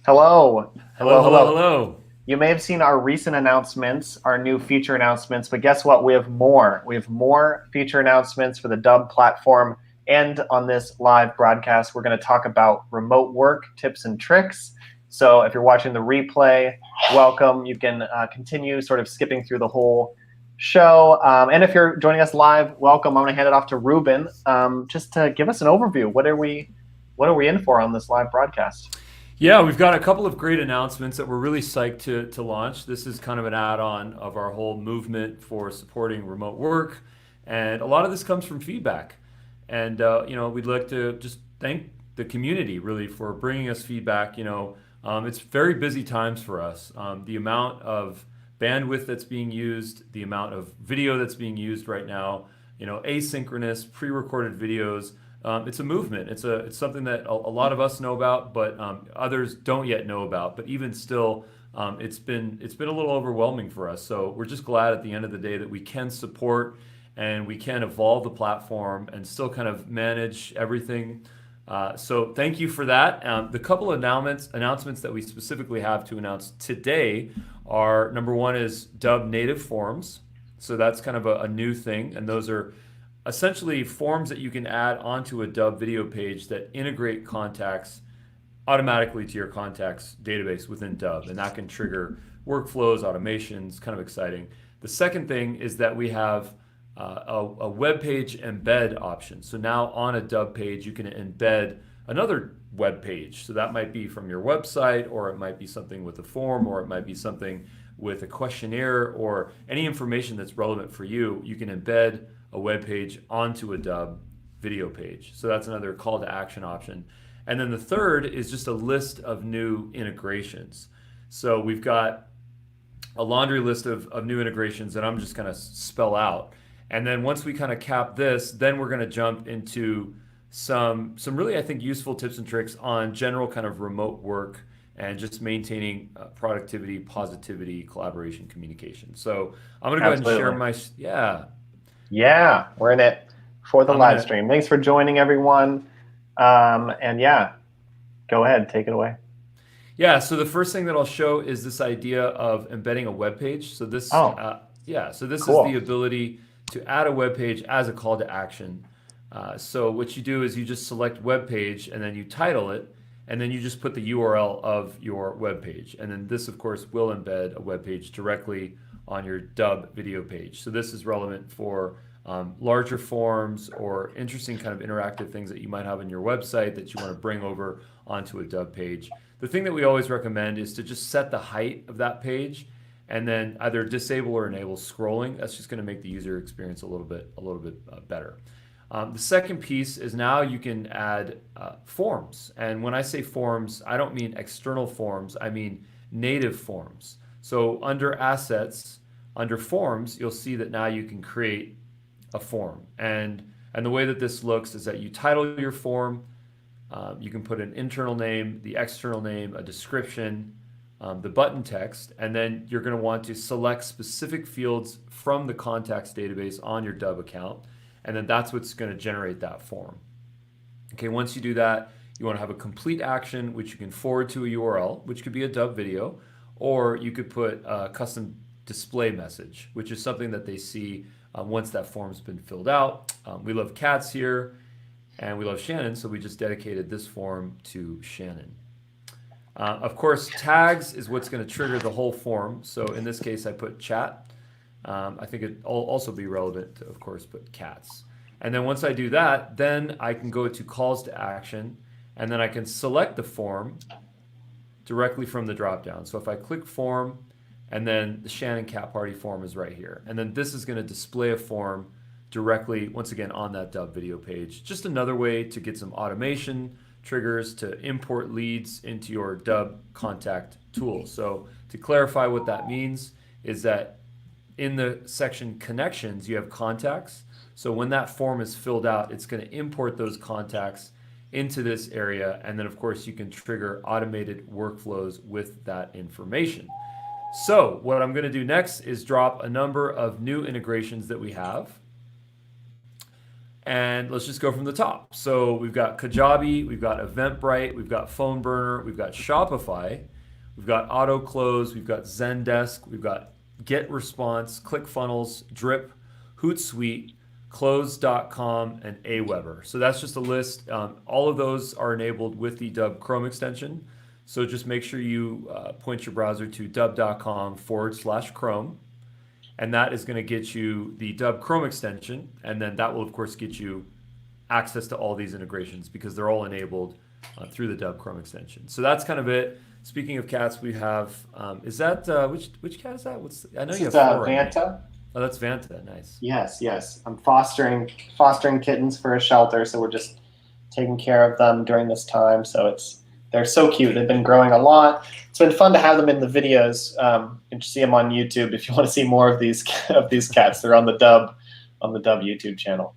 Hello. Hello, Hello, hello, hello. hello. You may have seen our recent announcements, our new feature announcements, but guess what? We have more. We have more feature announcements for the Dubb platform. And on this live broadcast, we're going to talk about remote work tips and tricks. So if you're watching the replay, welcome. You can continue sort of skipping through the whole show. And if you're joining us live, welcome. I'm going to hand it off to Ruben just to give us an overview. What are we in for on this live broadcast? Yeah, we've got a couple of great announcements that we're really psyched to launch. This is kind of an add-on of our whole movement for supporting remote work. And a lot of this comes from feedback. And, we'd like to just thank the community really for bringing us feedback. It's very busy times for us. The amount of bandwidth that's being used, the amount of video that's being used right now, asynchronous, pre-recorded videos. It's a movement. It's something that a lot of us know about, but others don't yet know about. But even still, it's been a little overwhelming for us. So we're just glad at the end of the day that we can support and we can evolve the platform and still kind of manage everything. So thank you for that. The couple of announcements that we specifically have to announce today are number one is Dubb native forms. So that's kind of a new thing, and those are essentially forms that you can add onto a Dubb video page that integrate contacts automatically to your contacts database within Dubb, and that can trigger workflows, automations, kind of exciting. The second thing is that we have a Webpage Embed option. So now on a Dubb page, you can embed another web page. So that might be from your website, or it might be something with a form, or it might be something with a questionnaire, or any information that's relevant for you. You can embed a web page onto a Dubb video page. So that's another call to action option. And then the third is just a list of new integrations. So we've got a laundry list of new integrations that I'm just going to spell out. And then once we kind of cap this, then we're going to jump into some really, I think, useful tips and tricks on general kind of remote work and just maintaining productivity, positivity, collaboration, communication. So I'm going to go ahead and share Absolutely. my, yeah, Yeah, we're in it for the I'm live gonna, stream. Thanks for joining, everyone. And yeah, go ahead, take it away. yeah. So the first thing that I'll show is this idea of embedding a web page. So this, Oh, yeah. So this is the cool. ability to add a web page as a call to action. So what you do is you just select web page and then you title it, and then you just put the URL of your web page, and then this, of course, will embed a web page directly on your Dubb video page. So this is relevant for larger forms or interesting kind of interactive things that you might have on your website that you want to bring over onto a Dubb page. The thing that we always recommend is to just set the height of that page and then either disable or enable scrolling. That's just going to make the user experience a little bit better. The second piece is now you can add forms. And when I say forms, I don't mean external forms, I mean native forms. So under assets, under forms, you'll see that now you can create a form. And the way that this looks is that you title your form, you can put an internal name, the external name, a description, the button text, and then you're going to want to select specific fields from the contacts database on your Dubb account, and then that's what's going to generate that form. Okay, once you do that, you want to have a complete action, which you can forward to a URL, which could be a Dubb video, or you could put a custom display message, which is something that they see once that form's been filled out. We love cats here, and we love Shannon, so we just dedicated this form to Shannon. Of course, tags is what's going to trigger the whole form. So in this case, I put chat. I think it'll also be relevant to, of course, put cats. And then once I do that, then I can go to calls to action, and then I can select the form directly from the dropdown. So if I click form, and then the Shannon Cat Party form is right here. And then this is going to display a form directly, once again, on that Dubb video page. Just another way to get some automation triggers to import leads into your Dubb contact tool. So to clarify what that means is that in the section connections, you have contacts. So when that form is filled out, it's going to import those contacts into this area. And then, of course, you can trigger automated workflows with that information. So what I'm going to do next is drop a number of new integrations that we have. And let's just go from the top. So we've got Kajabi, we've got EventBright, we've got Phoneburner, we've got Shopify, we've got Autoklose, we've got ZenDesk, we've got GetResponse, ClickFunnels, Drip, HootSuite, Close.com, and AWeber. So that's just a list. All of those are enabled with the Dubb Chrome extension. So just make sure you point your browser to dubb.com/Chrome. And that is going to get you the Dubb Chrome extension. And then that will, of course, get you access to all these integrations because they're all enabled through the Dubb Chrome extension. So that's kind of it. Speaking of cats, we have, is that, which cat is that? I know you have four. Vanta. Oh, that's Vanta. Nice. Yes. I'm fostering kittens for a shelter. So we're just taking care of them during this time. So they're so cute. They've been growing a lot. It's been fun to have them in the videos. You can see them on YouTube if you want to see more of these cats. They're on the Dubb YouTube channel.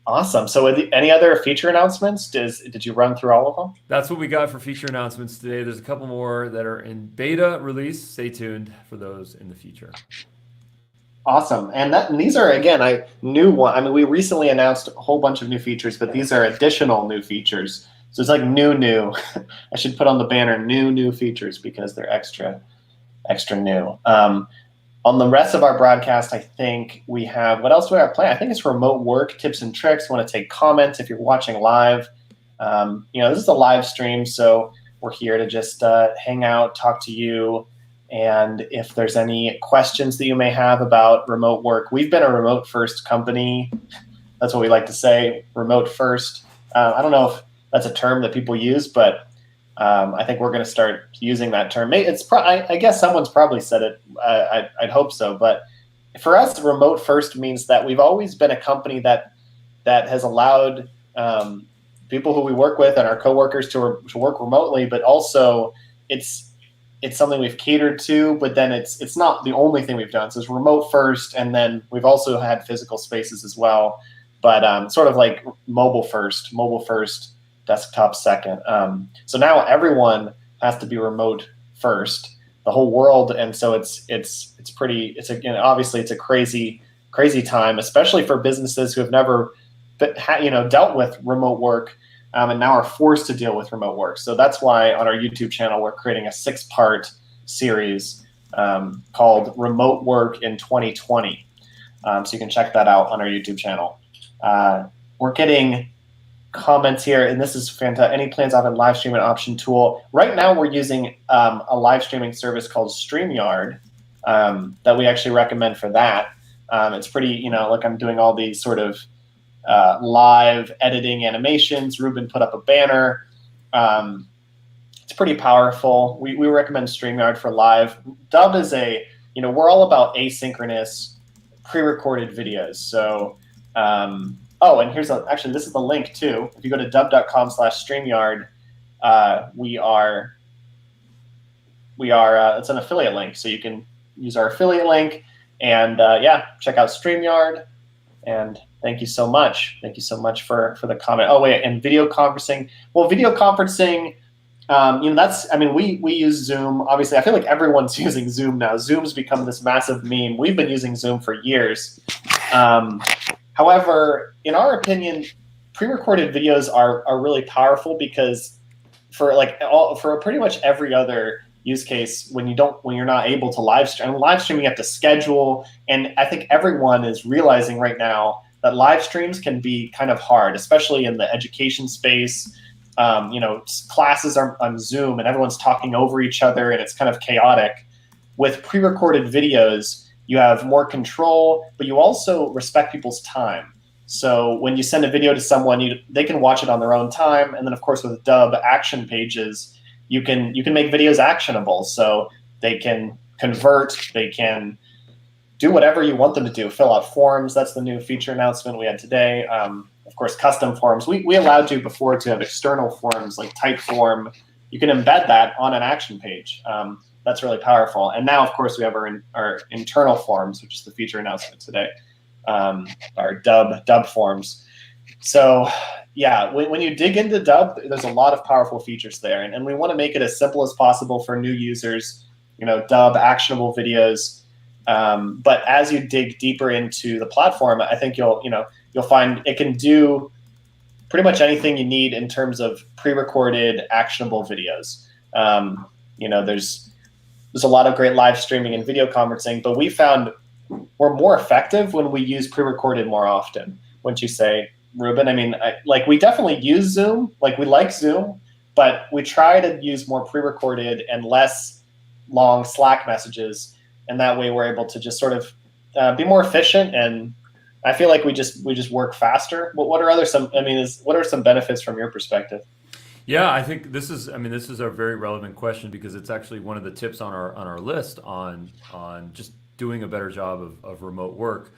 Awesome. So any other feature announcements? Did you run through all of them? That's what we got for feature announcements today. There's a couple more that are in beta release. Stay tuned for those in the future. Awesome. And these are, again, new one. I mean, we recently announced a whole bunch of new features, but these are additional new features. So it's like new. I should put on the banner new features because they're extra new. On the rest of our broadcast, I think we have, what else do we have planned? I think it's remote work tips and tricks. Want to take comments if you're watching live. This is a live stream, so we're here to just hang out, talk to you. And if there's any questions that you may have about remote work, we've been a remote first company. That's what we like to say, remote first. I don't know if that's a term that people use, but I think we're going to start using that term. I guess someone's probably said it. I'd hope so. But for us, remote first means that we've always been a company that has allowed people who we work with and our coworkers to work remotely, but also it's something we've catered to, but then it's not the only thing we've done. So it's remote first, and then we've also had physical spaces as well, but sort of like mobile first, desktop second. So now everyone has to be remote first, the whole world, and so obviously it's a crazy time, especially for businesses who have never dealt with remote work. And now are forced to deal with remote work. So that's why on our YouTube channel, we're creating a 6-part series called Remote Work in 2020. So you can check that out on our YouTube channel. We're getting comments here, and this is fantastic. Any plans on a live streaming option tool? Right now, we're using a live streaming service called StreamYard that we actually recommend for that. It's pretty, like I'm doing all these sort of live editing animations. Ruben put up a banner. It's pretty powerful. We recommend StreamYard for live. Dubb is we're all about asynchronous, pre-recorded videos. So, and actually this is the link too. If you go to dubb.com/StreamYard, it's an affiliate link. So you can use our affiliate link and check out StreamYard. And thank you so much. Thank you so much for the comment. Oh wait, and video conferencing. Well, video conferencing, we use Zoom. Obviously, I feel like everyone's using Zoom now. Zoom's become this massive meme. We've been using Zoom for years. However, in our opinion, pre-recorded videos are really powerful because for pretty much every other use case, when you're not able to live stream, you have to schedule, and I think everyone is realizing right now that live streams can be kind of hard, especially in the education space. Classes are on Zoom and everyone's talking over each other and it's kind of chaotic. With pre-recorded videos, you have more control, but you also respect people's time. So when you send a video to someone, they can watch it on their own time, and then of course with Dubb action pages, you can make videos actionable, so they can convert, they can do whatever you want them to do, fill out forms. That's the new feature announcement we had today. Of course, custom forms. We allowed you before to have external forms like Typeform. You can embed that on an action page. That's really powerful. And now, of course, we have our internal forms, which is the feature announcement today, our Dubb forms. So yeah, when you dig into Dubb, there's a lot of powerful features there, and we want to make it as simple as possible for new users. Dubb actionable videos, but as you dig deeper into the platform, I think you'll you'll find it can do pretty much anything you need in terms of pre-recorded actionable videos. There's a lot of great live streaming and video conferencing, but we found we're more effective when we use pre-recorded more often. Wouldn't you say, Ruben? I mean, we definitely use Zoom. We like Zoom, but we try to use more pre-recorded and less long Slack messages, and that way we're able to just sort of be more efficient. And I feel like we just work faster. What are some benefits from your perspective? Yeah, I think this is a very relevant question, because it's actually one of the tips on our list on just doing a better job of remote work.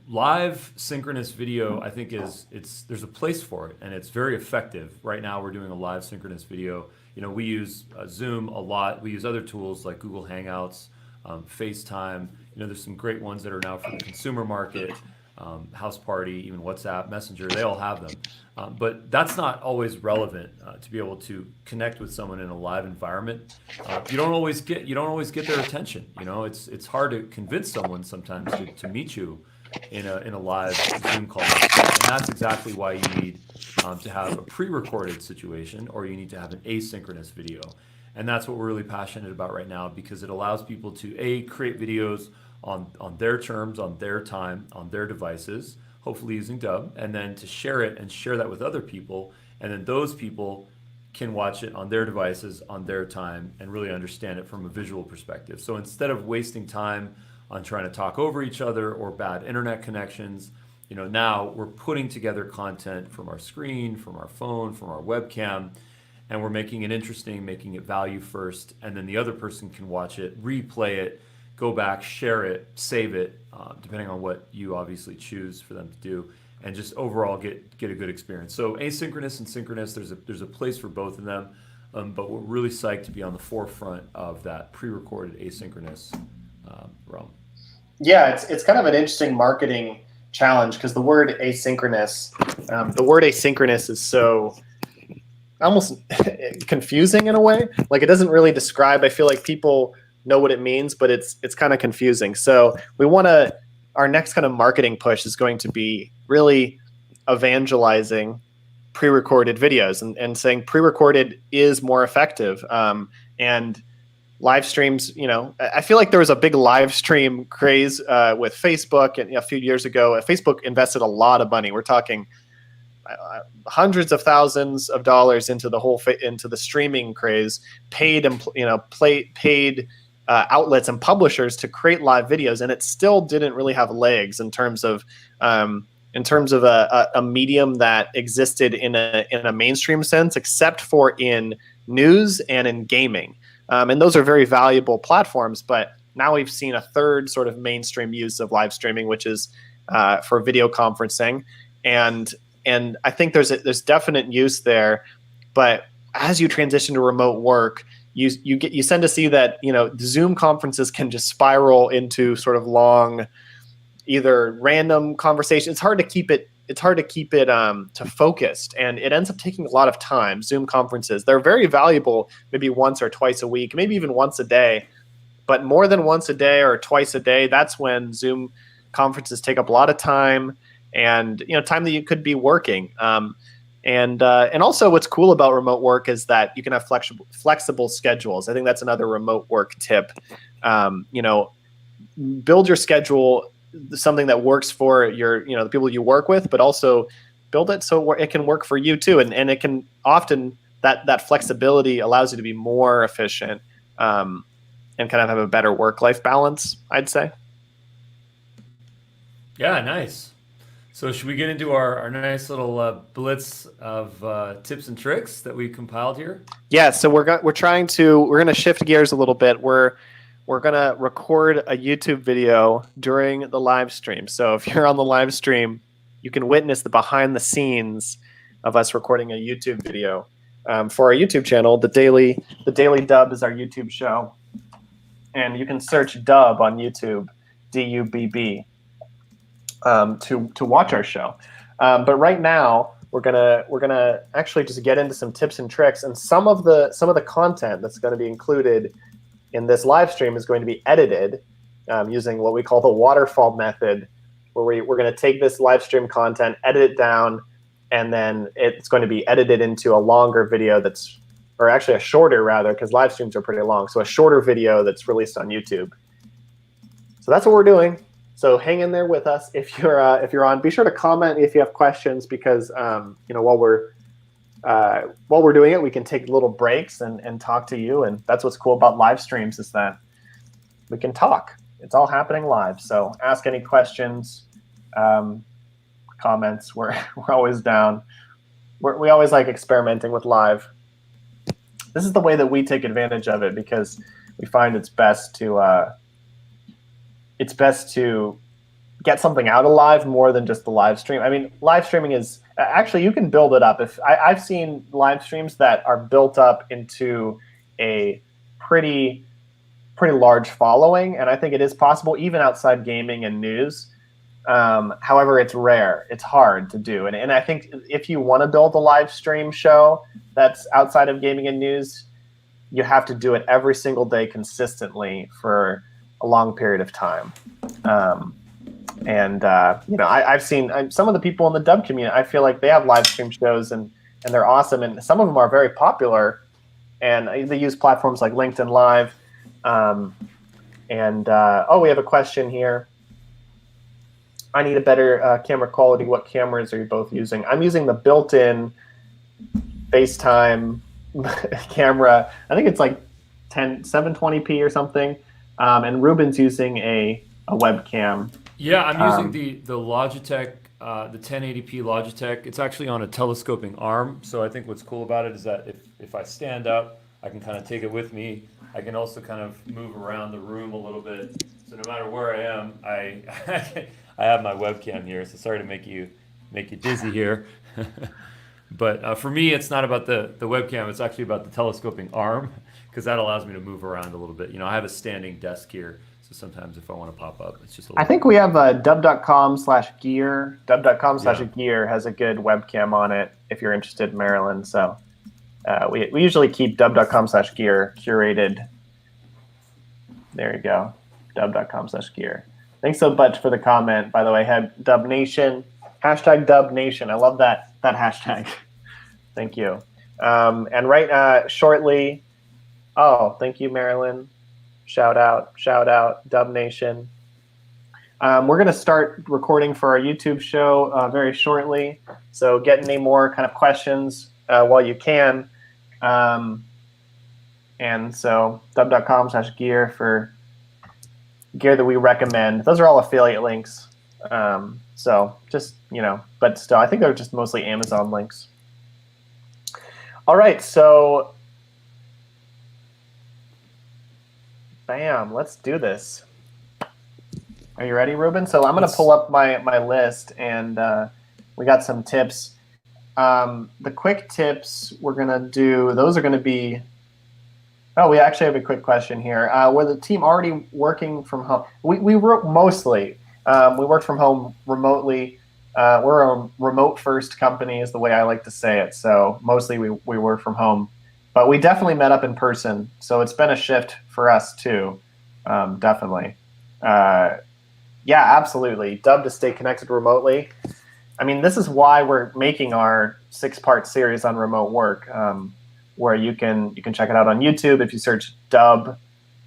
Live synchronous video, I think there's a place for it, and it's very effective. Right now we're doing a live synchronous video. We use Zoom a lot. We use other tools like Google Hangouts, FaceTime. There's some great ones that are now for the consumer market. House Party, even WhatsApp, Messenger, they all have them. But that's not always relevant to be able to connect with someone in a live environment. You don't always get their attention. It's hard to convince someone sometimes to meet you in a live Zoom call. And that's exactly why you need to have a pre-recorded situation, or you need to have an asynchronous video. And that's what we're really passionate about right now, because it allows people to create videos on their terms, on their time, on their devices, hopefully using Dubb, and then to share it and share that with other people. And then those people can watch it on their devices, on their time, and really understand it from a visual perspective. So instead of wasting time on trying to talk over each other or bad internet connections, now we're putting together content from our screen, from our phone, from our webcam, and we're making it interesting, making it value first, and then the other person can watch it, replay it, go back, share it, save it, depending on what you obviously choose for them to do, and just overall get a good experience. So asynchronous and synchronous, there's a place for both of them, but we're really psyched to be on the forefront of that pre-recorded asynchronous realm. Yeah, it's kind of an interesting marketing challenge, because the word asynchronous is so almost confusing in a way. It doesn't really describe. I feel like people know what it means, but it's kind of confusing. So our next kind of marketing push is going to be really evangelizing pre-recorded videos and saying pre-recorded is more effective. And live streams, I feel like there was a big live stream craze with Facebook, and a few years ago, Facebook invested a lot of money. We're talking hundreds of thousands of dollars into the streaming craze, paid outlets and publishers to create live videos, and it still didn't really have legs in terms of a medium that existed in a mainstream sense, except for in news and in gaming, and those are very valuable platforms. But now we've seen a third sort of mainstream use of live streaming, which is for video conferencing, and I think there's definite use there. But as you transition to remote work, you tend to see that Zoom conferences can just spiral into sort of long, either random conversations. It's hard to keep it to focused, and it ends up taking a lot of time. Zoom conferences, they're very valuable, maybe once or twice a week, maybe even once a day, but more than once a day or twice a day, that's when Zoom conferences take up a lot of time, and time that you could be working. And also what's cool about remote work is that you can have flexible schedules. I think that's another remote work tip. Build your schedule, something that works for the people you work with, but also build it so it can work for you too. And it can often, that flexibility allows you to be more efficient and kind of have a better work-life balance, I'd say. Yeah, nice. So should we get into our nice little blitz of tips and tricks that we compiled here? Yeah, so we're going to shift gears a little bit. We're going to record a YouTube video during the live stream. So if you're on the live stream, you can witness the behind the scenes of us recording a YouTube video for our YouTube channel. The Daily Dubb is our YouTube show, and you can search Dubb on YouTube, Dubb. To watch our show, but right now we're gonna actually just get into some tips and tricks, and some of the content that's going to be included in this live stream is going to be edited using what we call the waterfall method, where we're going to take this live stream content, edit it down, and then it's going to be edited into a longer video or actually a shorter rather, because live streams are pretty long. So a shorter video that's released on YouTube. So that's what we're doing. So hang in there with us if you're on. Be sure to comment if you have questions, because while we're doing it, we can take little breaks and talk to you. And that's what's cool about live streams, is that we can talk. It's all happening live. So ask any questions, comments. We're always down. We always like experimenting with live. This is the way that we take advantage of it, because we find it's best to get something out of live more than just the live stream. I mean, live streaming is actually, you can build it up. I've seen live streams that are built up into a pretty large following, and I think it is possible even outside gaming and news. However, it's rare. It's hard to do. And I think if you want to build a live stream show that's outside of gaming and news, you have to do it every single day consistently for a long period of time. I've seen some of the people in the Dubb community. I feel like they have live stream shows and they're awesome. And some of them are very popular, and they use platforms like LinkedIn Live. We have a question here. I need a better camera quality. What cameras are you both using? I'm using the built-in FaceTime camera. I think it's like 720p or something. And Ruben's using a webcam. Yeah, I'm using the Logitech, the 1080p Logitech. It's actually on a telescoping arm. So I think what's cool about it is that if I stand up, I can kind of take it with me. I can also kind of move around the room a little bit. So no matter where I am, I have my webcam here. So sorry to make you dizzy here. But for me, it's not about the webcam. It's actually about the telescoping arm, because that allows me to move around a little bit. I have a standing desk here. So sometimes if I want to pop up, it's just a little. I think we have dubb.com/gear. Dubb.com/gear has a good webcam on it if you're interested, Marilyn. So we usually keep dubb.com/gear curated. There you go. Dubb.com/gear. Thanks so much for the comment, by the way. Dubb Nation, #Dubb Nation. I love that hashtag. Thank you. And shortly. Oh, thank you, Marilyn. Shout out, Dubb Nation. We're going to start recording for our YouTube show very shortly. So get any more kind of questions while you can. And so dubb.com/gear for gear that we recommend. Those are all affiliate links. So just, but still, I think they're just mostly Amazon links. All right, so bam, let's do this. Are you ready, Ruben? So I'm going to pull up my list, and we got some tips. The quick tips we're going to do, those are going to be, we actually have a quick question here. Were the team already working from home? We work mostly. We worked from home remotely. We're a remote-first company is the way I like to say it. So mostly we work from home. But we definitely met up in person. So it's been a shift for us too, definitely. Yeah, absolutely. Dubb to stay connected remotely. I mean, this is why we're making our 6-part series on remote work, where you can check it out on YouTube. If you search Dubb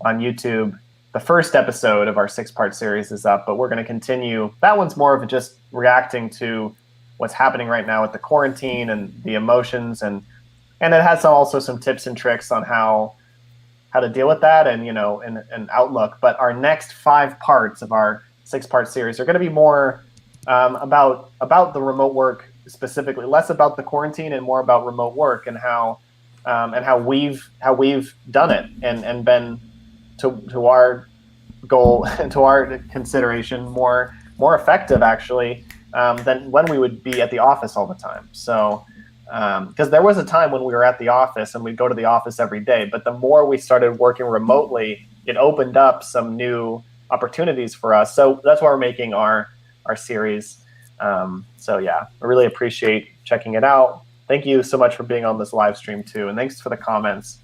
on YouTube, the first episode of our 6-part series is up, but we're going to continue. That one's more of just reacting to what's happening right now with the quarantine and the emotions, and it has also some tips and tricks on how to deal with that and and outlook. But our next 5 parts of our 6-part series are going to be more about the remote work specifically, less about the quarantine and more about remote work and how we've done it and been to our goal and to our consideration more effective actually than when we would be at the office all the time. So because there was a time when we were at the office and we'd go to the office every day, but the more we started working remotely, it opened up some new opportunities for us. So that's why we're making our series. So yeah, I really appreciate checking it out. Thank you so much for being on this live stream too. And thanks for the comments.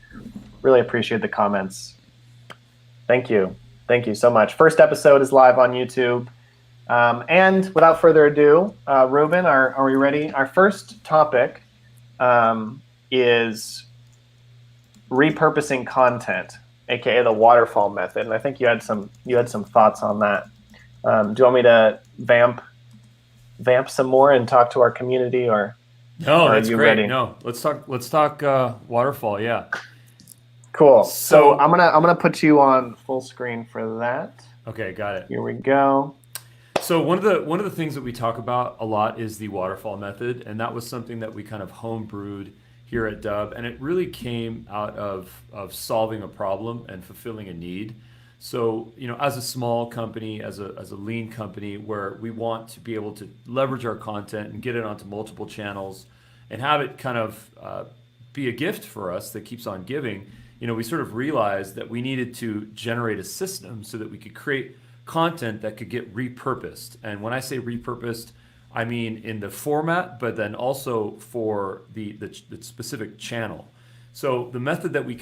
Really appreciate the comments. Thank you. Thank you so much. First episode is live on YouTube. And without further ado, Ruben, are we ready? Our first topic is repurposing content, aka the waterfall method. And I think you had some thoughts on that. Do you want me to vamp some more and talk to our community, or No, are that's you great. ready? No, let's talk waterfall. Yeah. Cool. So So I'm gonna put you on full screen for that. okay, got it. Here we go. So one of the things that we talk about a lot is the waterfall method, and that was something that we kind of homebrewed here at Dubb, and it really came out of solving a problem and fulfilling a need. So as a small company, as a lean company, where we want to be able to leverage our content and get it onto multiple channels, and have it kind of be a gift for us that keeps on giving. We sort of realized that we needed to generate a system so that we could create content that could get repurposed. And when I say repurposed, I mean in the format, but then also for the specific channel. So the method that we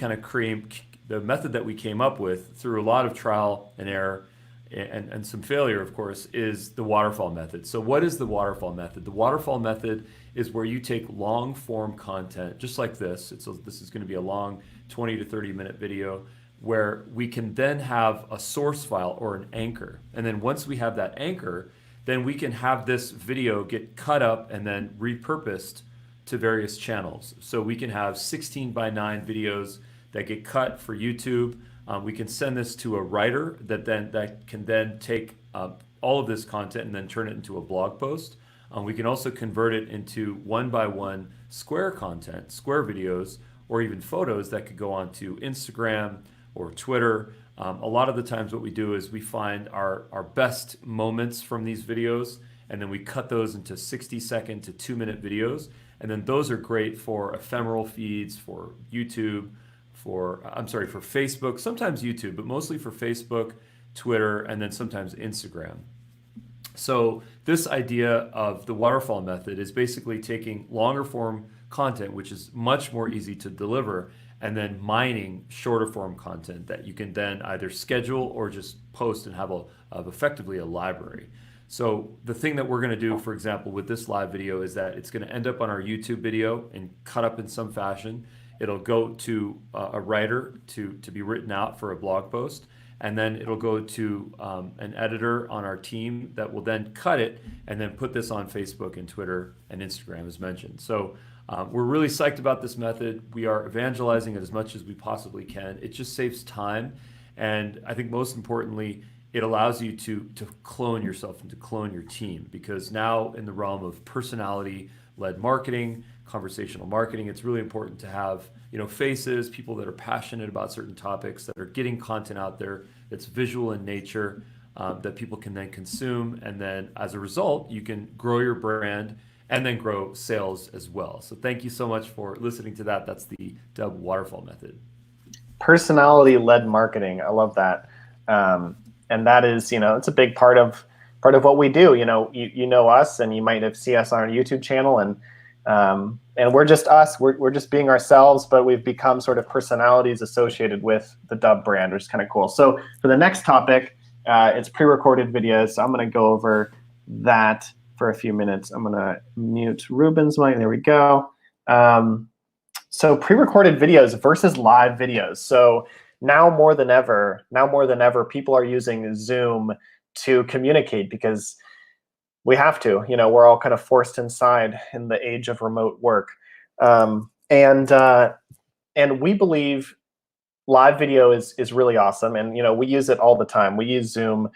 came up with through a lot of trial and error and some failure, of course, is the waterfall method. So what is the waterfall method? The waterfall method is where you take long form content, just like this. This is going to be a long 20 to 30 minute video, where we can then have a source file or an anchor. And then once we have that anchor, then we can have this video get cut up and then repurposed to various channels. So we can have 16:9 videos that get cut for YouTube. We can send this to a writer that can then take all of this content and then turn it into a blog post. We can also convert it into 1x1 square content, square videos, or even photos that could go onto Instagram or Twitter. A lot of the times what we do is we find our best moments from these videos, and then we cut those into 60-second to 2-minute videos. And then those are great for ephemeral feeds, for YouTube, for Facebook, sometimes YouTube, but mostly for Facebook, Twitter, and then sometimes Instagram. So this idea of the waterfall method is basically taking longer form content, which is much more easy to deliver, and then mining shorter form content that you can then either schedule or just post and have effectively a library. So the thing that we're going to do, for example, with this live video is that it's going to end up on our YouTube video and cut up in some fashion. It'll go to a writer to be written out for a blog post, and then it'll go to an editor on our team that will then cut it and then put this on Facebook and Twitter and Instagram, as mentioned. So we're really psyched about this method. We are evangelizing it as much as we possibly can. It just saves time, and I think most importantly, it allows you to clone yourself and to clone your team, because now in the realm of personality-led marketing, conversational marketing, it's really important to have faces, people that are passionate about certain topics, that are getting content out there that's visual in nature, that people can then consume, and then as a result, you can grow your brand and then grow sales as well. So thank you so much for listening to that. That's the Dubb waterfall method. Personality-led marketing. I love that. And that is, it's a big part of what we do. You know us, and you might have seen us on our YouTube channel, and we're just us. We're just being ourselves, but we've become sort of personalities associated with the Dubb brand, which is kind of cool. So for the next topic, it's pre-recorded videos. So I'm going to go over that for a few minutes. I'm going to mute Ruben's mic. There we go. So pre-recorded videos versus live videos. So now more than ever, people are using Zoom to communicate because we have to. We're all kind of forced inside in the age of remote work, and we believe live video is really awesome, and we use it all the time. We use Zoom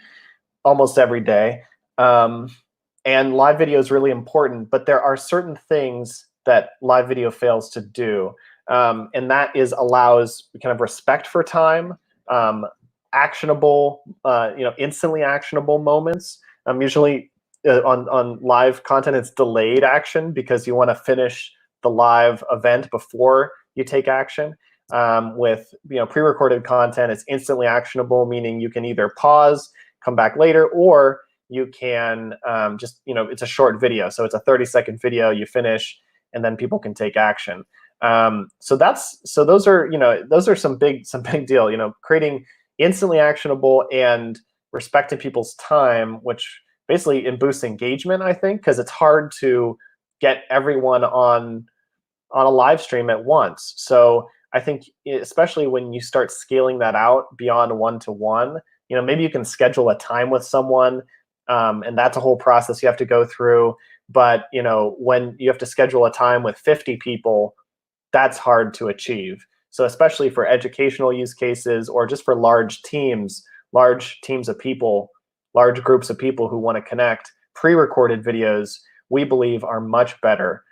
almost every day, and live video is really important. But there are certain things that live video fails to do. And that allows kind of respect for time, actionable, instantly actionable moments. Usually on live content, it's delayed action because you want to finish the live event before you take action. With pre-recorded content, it's instantly actionable, meaning you can either pause, come back later, or you can just it's a short video, so it's a 30-second video. You finish, and then people can take action. So those are some big deal. Creating instantly actionable and respecting people's time, which basically it boosts engagement, I think, because it's hard to get everyone on a live stream at once. So I think especially when you start scaling that out beyond one-to-one, maybe you can schedule a time with someone, and that's a whole process you have to go through. But when you have to schedule a time with 50 people, that's hard to achieve. So especially for educational use cases or just for large teams of people, large groups of people who want to connect, pre-recorded videos, we believe, are much better.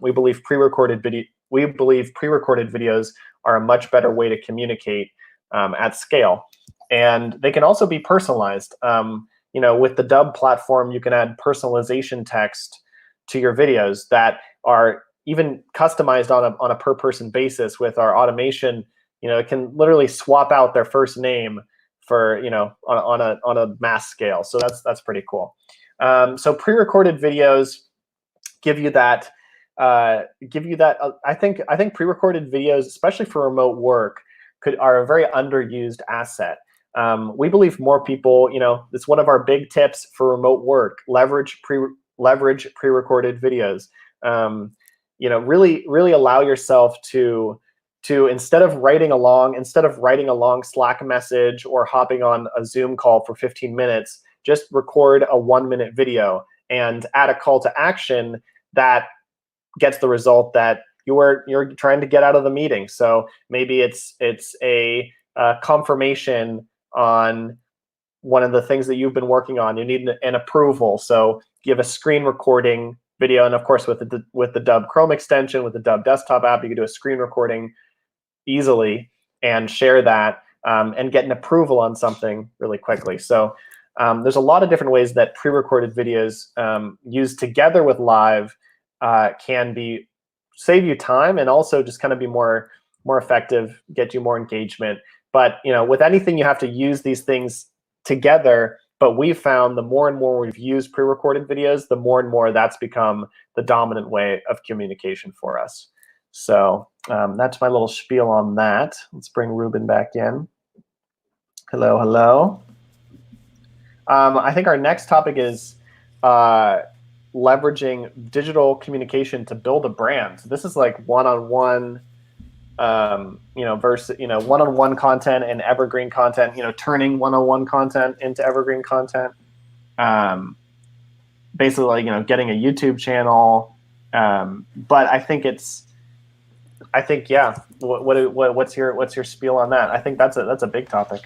We believe pre-recorded videos are a much better way to communicate at scale, and they can also be personalized. With the Dubb platform, you can add personalization text to your videos that are even customized on a per person basis. With our automation, it can literally swap out their first name for on a mass scale. So that's pretty cool. So pre-recorded videos give you that. I think pre-recorded videos, especially for remote work, are a very underused asset. We believe more people, it's one of our big tips for remote work: leverage pre-recorded videos. Really allow yourself to instead of writing a long Slack message or hopping on a Zoom call for 15 minutes, just record a 1-minute video and add a call to action that gets the result that you're trying to get out of the meeting. So maybe it's a confirmation on one of the things that you've been working on. You need an approval, so you have a screen recording video, and of course with the Dubb Chrome extension, with the Dubb desktop app, you can do a screen recording easily and share that and get an approval on something really quickly. So there's a lot of different ways that pre-recorded videos used together with live can save you time and also just kind of be more effective, get you more engagement. But with anything, you have to use these things together. But we've found the more and more we've used pre-recorded videos, the more and more that's become the dominant way of communication for us. So that's my little spiel on that. Let's bring Ruben back in. Hello, hello. I think our next topic is leveraging digital communication to build a brand. So this is like one-on-one, versus one-on-one content and evergreen content. Turning one-on-one content into evergreen content. Basically, getting a YouTube channel. But I think yeah. What's your spiel on that? I think that's a big topic.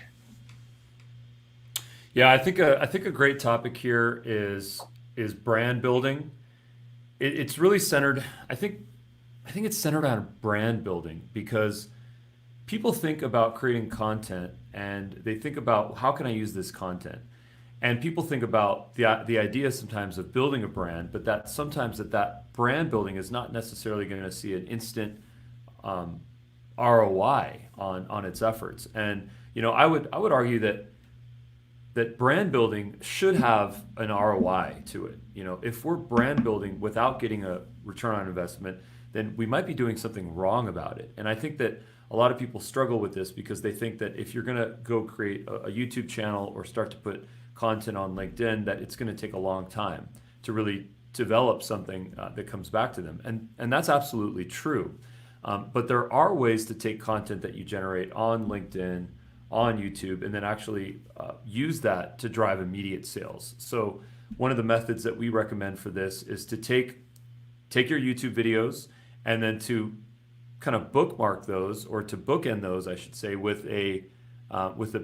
Yeah, I think a great topic here is brand building. It's really centered. I think it's centered on brand building, because people think about creating content and they think about, how can I use this content? And people think about the idea sometimes of building a brand, but that sometimes that brand building is not necessarily going to see an instant ROI on its efforts. And I would argue that brand building should have an ROI to it. If we're brand building without getting a return on investment, then we might be doing something wrong about it. And I think that a lot of people struggle with this because they think that if you're going to go create a YouTube channel or start to put content on LinkedIn, that it's going to take a long time to really develop something that comes back to them. And that's absolutely true. But there are ways to take content that you generate on LinkedIn, on YouTube, and then actually use that to drive immediate sales. So one of the methods that we recommend for this is to take your YouTube videos and then to kind of bookmark those, or to bookend those, I should say, with a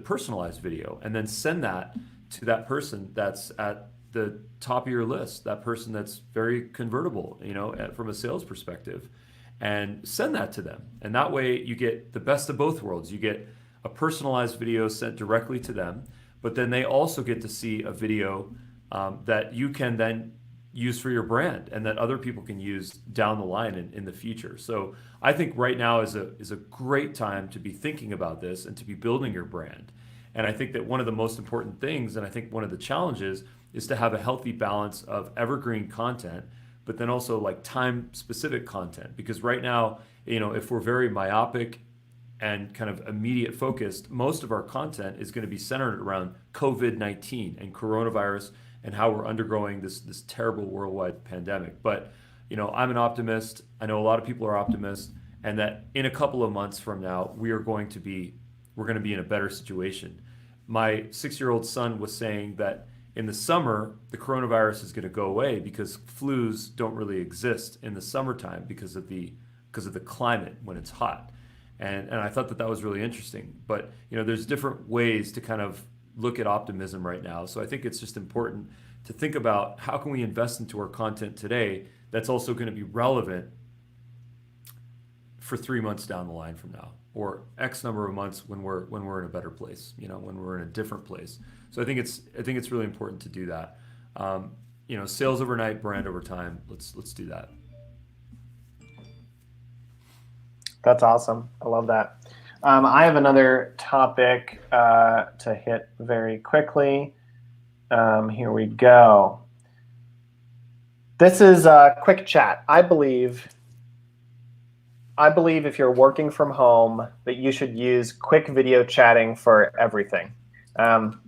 personalized video, and then send that to that person that's at the top of your list, that person that's very convertible, from a sales perspective, and send that to them. And that way you get the best of both worlds. You get a personalized video sent directly to them, but then they also get to see a video that you can then use for your brand and that other people can use down the line in the future. So I think right now is a great time to be thinking about this and to be building your brand. And I think that one of the most important things, and I think one of the challenges, is to have a healthy balance of evergreen content, but then also like time-specific content. Because right now, if we're very myopic and kind of immediate focused, most of our content is going to be centered around COVID-19 and coronavirus and how we're undergoing this terrible worldwide pandemic. But I'm an optimist. I know a lot of people are optimists, and that in a couple of months from now, we're going to be in a better situation. My 6-year-old son was saying that in the summer, the coronavirus is going to go away because flus don't really exist in the summertime because of the climate when it's hot. And I thought that was really interesting. But there's different ways to kind of look at optimism right now. So I think it's just important to think about how can we invest into our content today that's also going to be relevant for 3 months down the line from now, or X number of months when we're in a better place, when we're in a different place. So I think it's really important to do that. Sales overnight, brand over time. Let's do that. That's awesome. I love that. I have another topic to hit very quickly. Here we go. This is a quick chat. I believe if you're working from home that you should use quick video chatting for everything.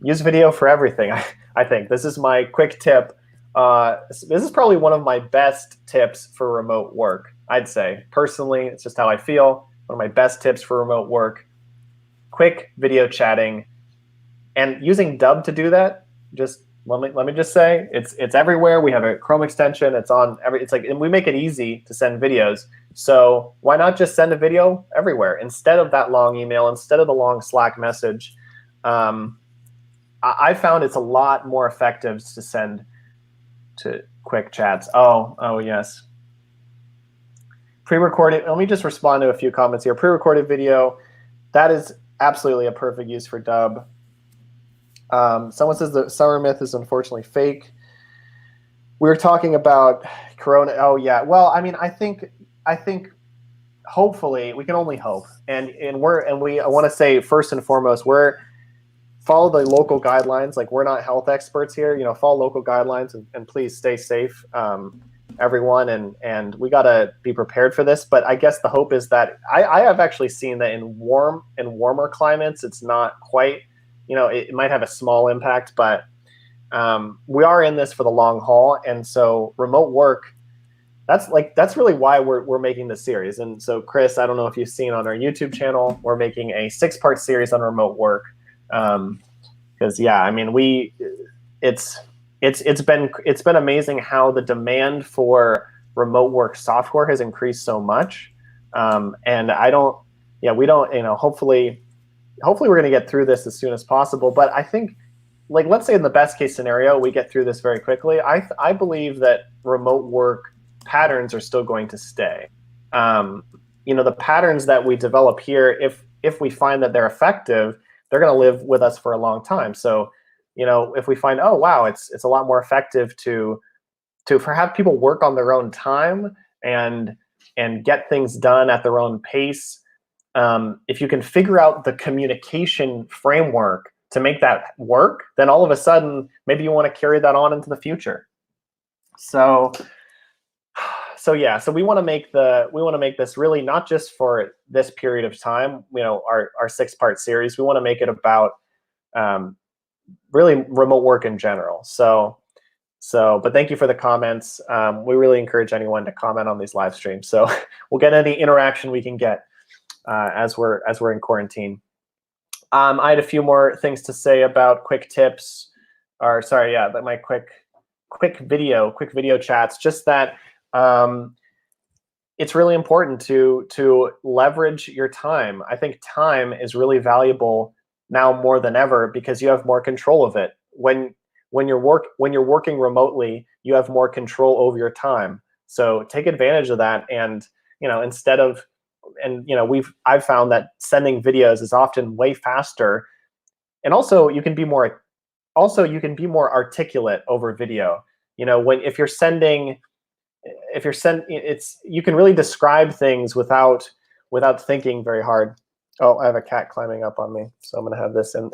Use video for everything. I think this is my quick tip. This is probably one of my best tips for remote work. I'd say personally, it's just how I feel. One of my best tips for remote work: quick video chatting, and using Dubb to do that. Just let me just say, it's everywhere. We have a Chrome extension. It's on every. It's like, and we make it easy to send videos. So why not just send a video everywhere instead of that long email, instead of the long Slack message? I found it's a lot more effective to send to quick chats. Oh yes. Pre-recorded. Let me just respond to a few comments here. Pre-recorded video, that is absolutely a perfect use for Dubb. Someone says the summer myth is unfortunately fake. We were talking about Corona. Oh yeah. Well, I mean, I think hopefully we can only hope. And I want to say first and foremost, follow the local guidelines. Like, we're not health experts here. Follow local guidelines and please stay safe, everyone. And we got to be prepared for this. But I guess the hope is that I have actually seen that in warmer climates, it's not quite, it might have a small impact, but we are in this for the long haul. And so remote work, that's really why we're making this series. And so Chris, I don't know if you've seen on our YouTube channel, we're making a 6-part series on remote work. Because yeah, I mean, it's been amazing how the demand for remote work software has increased so much. And hopefully we're going to get through this as soon as possible. But I think, like, let's say in the best case scenario, we get through this very quickly. I believe that remote work patterns are still going to stay. The patterns that we develop here, if we find that they're effective, they're going to live with us for a long time. So, if we find, oh wow, it's a lot more effective to have people work on their own time and get things done at their own pace. If you can figure out the communication framework to make that work, then all of a sudden maybe you want to carry that on into the future. So we want to make this really not just for this period of time, our 6-part series. We want to make it about really remote work in general. But thank you for the comments. We really encourage anyone to comment on these live streams. So we'll get any interaction we can get as we're in quarantine. I had a few more things to say about quick tips, but my quick video chats. Just that. It's really important to leverage your time. I think time is really valuable now more than ever because you have more control of it. When you're working remotely, you have more control over your time. So take advantage of that. And I've found that sending videos is often way faster, and also you can be more articulate over video. You can really describe things without thinking very hard. Oh, I have a cat climbing up on me, so I'm going to have this in.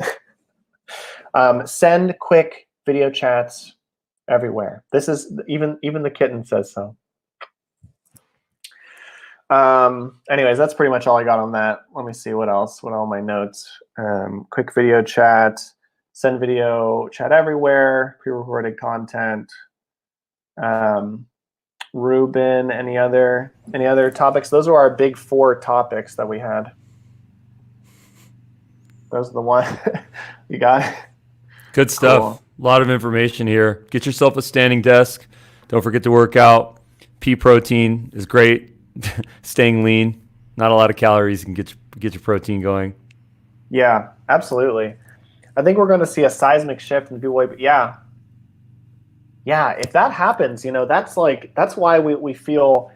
Send quick video chats everywhere. This is even the kitten says so. Anyways, that's pretty much all I got on that. Let me see what else. What are all my notes? Quick video chat. send video, chat everywhere, pre-recorded content. Ruben, any other topics? Those are our big 4 topics that we had. Those are the one you got it. Good stuff. Cool. A lot of information here. Get yourself a standing desk. Don't forget to work out. Pea protein is great. Staying lean. Not a lot of calories. You can get your protein going. Yeah, absolutely. I think we're going to see a seismic shift in people. Yeah. If that happens, that's why we feel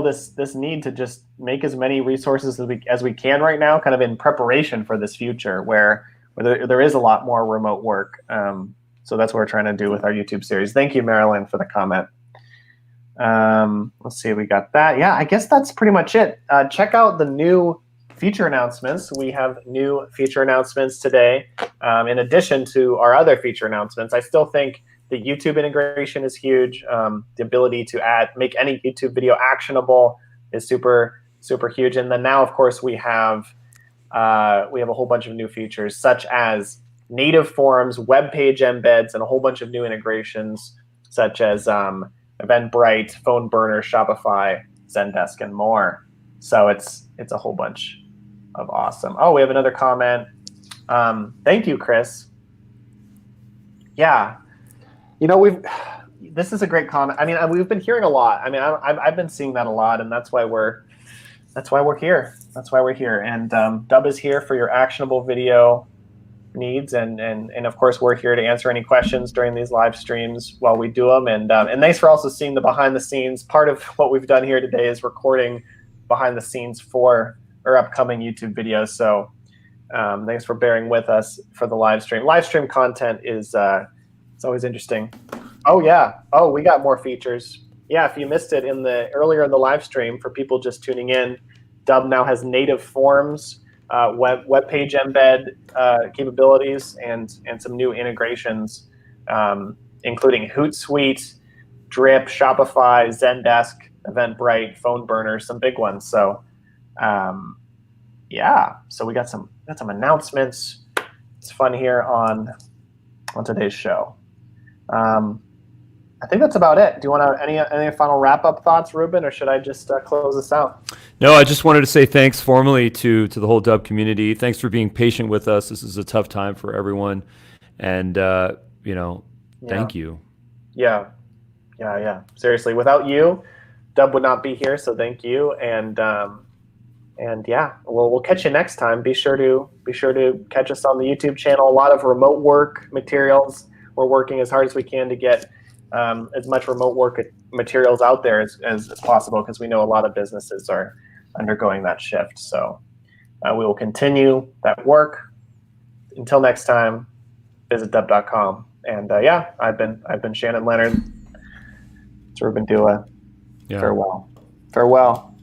this need to just make as many resources as we can right now, kind of in preparation for this future where there is a lot more remote work. So that's what we're trying to do with our YouTube series. Thank you, Marilyn, for the comment. Let's see, we got that. Yeah, I guess that's pretty much it. Check out the new feature announcements. We have new feature announcements today. In addition to our other feature announcements, I still think the YouTube integration is huge. The ability to make any YouTube video actionable is super, super huge. And then now, of course, we have a whole bunch of new features, such as native forms, webpage embeds, and a whole bunch of new integrations, such as EventBright, Phoneburner, Shopify, ZenDesk, and more. So it's a whole bunch of awesome. Oh, we have another comment. Thank you, Chris. Yeah, this is a great comment. I mean, we've been hearing a lot. I mean, I've been seeing that a lot, and that's why we're here. That's why we're here. And Dubb is here for your actionable video needs, and of course we're here to answer any questions during these live streams while we do them. And thanks for also seeing the behind the scenes. Part of what we've done here today is recording behind the scenes for our upcoming YouTube videos. So thanks for bearing with us for the live stream. Live stream content is it's always interesting. Oh yeah. Oh, we got more features. Yeah, if you missed it earlier in the live stream, for people just tuning in, Dubb now has native forms, webpage embed capabilities, and some new integrations, including HootSuite, Drip, Shopify, ZenDesk, EventBright, Phoneburner, some big ones. So yeah, so we got some announcements. It's fun here on today's show. I think that's about it. Do you want any final wrap-up thoughts, Ruben, or should I just close this out? No, I just wanted to say thanks formally to the whole Dubb community. Thanks for being patient with us. This is a tough time for everyone, and thank you. Yeah. Seriously, without you, Dubb would not be here. So thank you, and yeah, we'll catch you next time. Be sure to catch us on the YouTube channel. A lot of remote work materials. We're working as hard as we can to get as much remote work materials out there as possible, because we know a lot of businesses are undergoing that shift. So we will continue that work. Until next time, visit Dubb.com. And yeah, I've been Shannon Leonard. It's Ruben Dua. Yeah. Farewell.